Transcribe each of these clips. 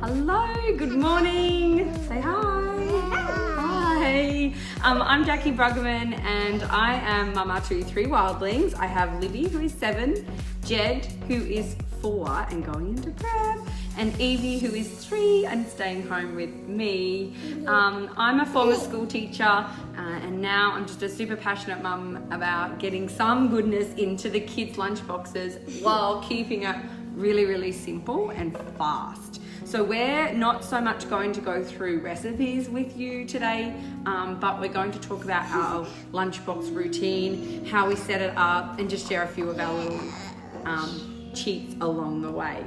Hello, good morning. Say hi. Hi. I'm Jacque Bruggemann and I am mama to 3 wildlings. I have Livvy, who is 7, Jed, who is 4 and going into prep, and Evie, who is 3 and staying home with me. I'm a former school teacher and now I'm just a super passionate mum about getting some goodness into the kids' lunchboxes while keeping it really, really simple and fast. So we're not so much going to go through recipes with you today, but we're going to talk about our lunchbox routine, how we set it up, and just share a few of our little cheats along the way.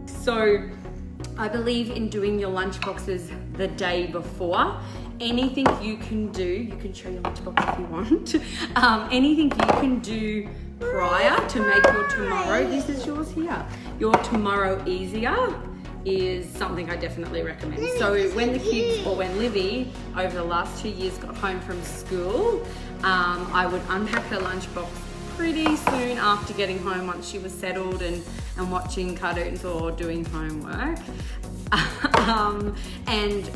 So I believe in doing your lunchboxes the day before. Anything you can do, you can show your lunchbox if you want. Anything you can do prior to make your tomorrow, this is yours here, your tomorrow easier is something I definitely recommend. So when the kids, or when Livvy over the last 2 years got home from school, I would unpack her lunchbox pretty soon after getting home once she was settled and watching cartoons or doing homework. And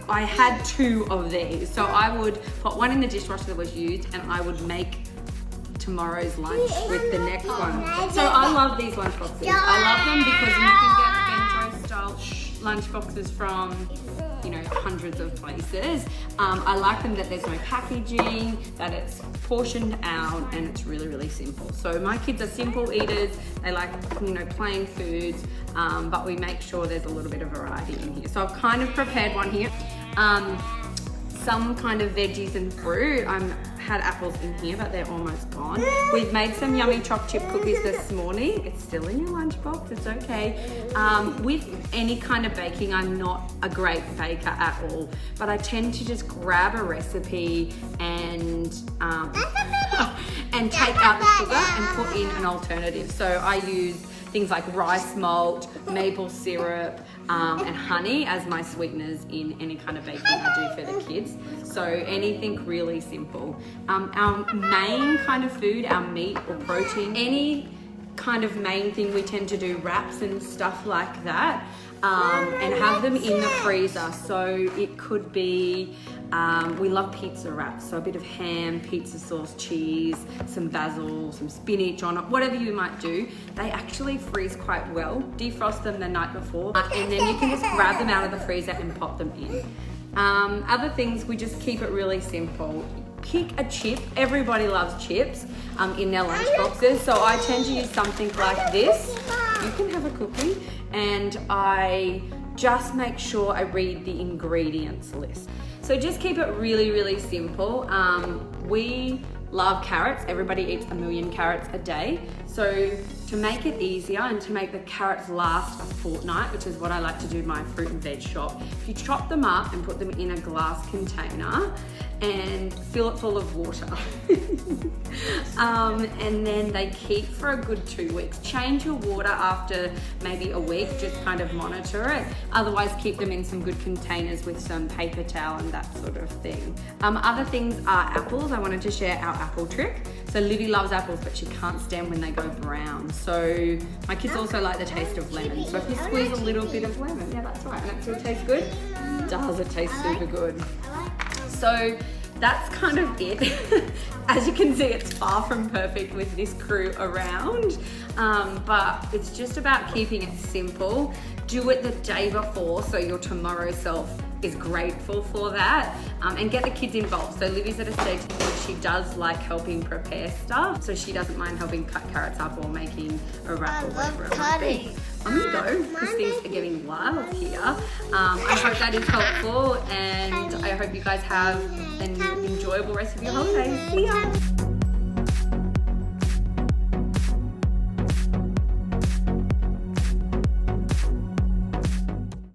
I had 2 of these. So I would put one in the dishwasher that was used and I would make tomorrow's lunch with the next one. So I love these lunchboxes. I love them because you can get bento style lunchboxes from, you know, hundreds of places. I like them that there's no packaging, that it's portioned out, and it's really, really simple. So my kids are simple eaters. They like, you know, plain foods, but we make sure there's a little bit of variety in here. So I've kind of prepared one here. Some kind of veggies and fruit. Had apples in here, but they're almost gone. We've made some yummy choc chip cookies this morning. It's still in your lunchbox, it's okay. With any kind of baking, I'm not a great baker at all, but I tend to just grab a recipe and take out the sugar and put in an alternative. So I use things like rice malt, maple syrup, and honey as my sweeteners in any kind of baking I do for the kids. So anything really simple. Our main kind of food, our meat or protein, any kind of main thing we tend to do wraps and stuff like that, and have them in the freezer. So it could be, we love pizza wraps, so a bit of ham, pizza sauce, cheese, some basil, some spinach on it, whatever you might do. They actually freeze quite well. Defrost them the night before, and then you can just grab them out of the freezer and pop them in. Other things, we just keep it really simple. Pick a chip. Everybody loves chips in their lunchboxes, so I tend to use something like this. You can have a cookie, and I just make sure I read the ingredients list. So just keep it really, really simple. We love carrots. Everybody eats 1 million carrots a day. So to make it easier and to make the carrots last a fortnight, which is what I like to do in my fruit and veg shop, if you chop them up and put them in a glass container and fill it full of water, and then they keep for a good 2 weeks. Change your water after maybe a week, just kind of monitor it. Otherwise, keep them in some good containers with some paper towel and that sort of thing. Other things are apples. I wanted to share our apple trick. So Livvy loves apples, but she can't stand when they go brown. So my kids also like the taste of lemon. So if you squeeze a little bit of lemon, yeah, that's right, and it still tastes good. Does it taste super good? So that's kind of it. As you can see, it's far from perfect with this crew around, but it's just about keeping it simple. Do it the day before so your tomorrow self is grateful for that, and get the kids involved. So Livvy's at a stage where she does like helping prepare stuff, so she doesn't mind helping cut carrots up or making a wrap or whatever it might be. I'm gonna go because things are getting wild here. I hope that is helpful, and I hope you guys have an enjoyable rest of your holidays. See ya!